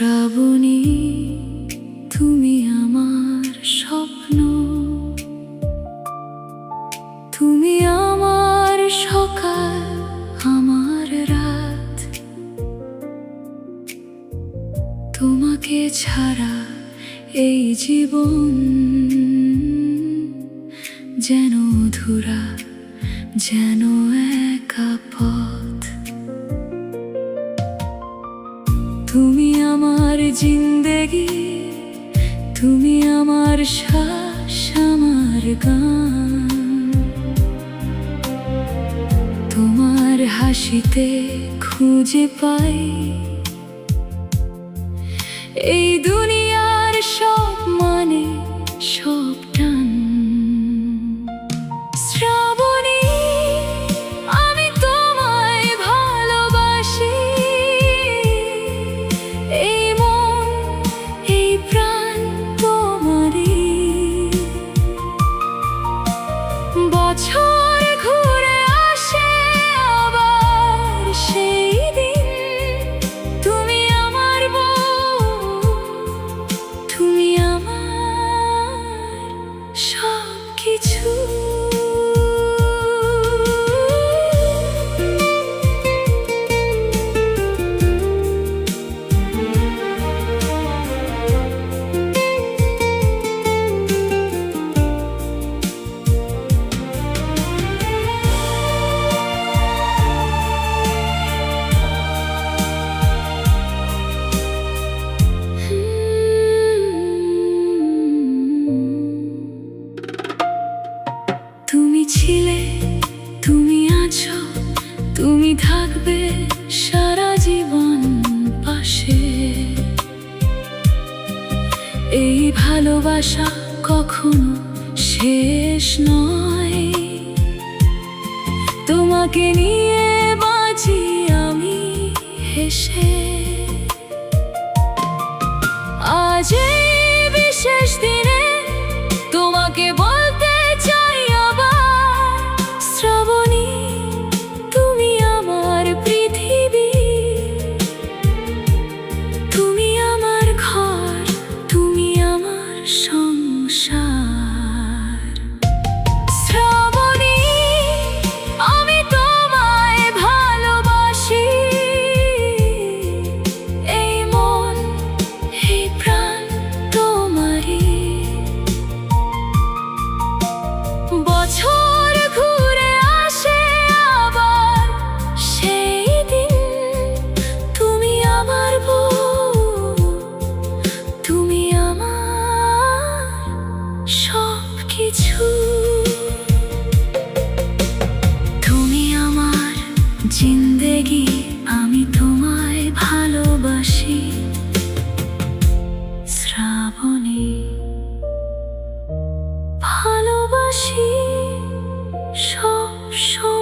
শ্রাবণী, তুমি আমার স্বপ্ন, তুমি আমার সকাল, আমার রাত। তোমাকে ছাড়া এই জীবন যেন অধুরা, যেন একা পথ। তুমি আমার জিন্দেগি, তুমি আমার শ্বাস, আমার গান। তোমার হাসিতে খুঁজে পাই এই দুনিয়ার সব মানে, সব টান। শ্রাবণী, আমি তোমায় ভালোবাসি, এই মন, এই প্রাণ তোমারই। বছর ঘুরে আসে আবার সেই দিন, তুমি আমার বউ, তুমি আমার সব কিছু। তুমি ছিলে, তুমি আছো, তুমি থাকবে সারা জীবন পাশে। এই ভালোবাসা কখনো শেষ নয়, তোমাকে নিয়ে বাঁচি আমি হেসে। আজ এই বিশেষ দিনে তোমাকে বলতে চাই আবার, শ্রাবণী, তুমি আমার পৃথিবী, তুমি আমার ঘর, তুমি আমার সংসার। শ্রাবণী, আমি তোমায় ভালোবাসি, এই মন, এই প্রাণ তোমারই। বছর ঘুরে আসে আবার সেই দিন, তুমি আমার বউ, তুমি আমার সব কিছু। তুমি আমার জিন্দেগি, আমি তোমায় ভালোবাসি, শ্রাবণী, ভালোবাসি সব সময়।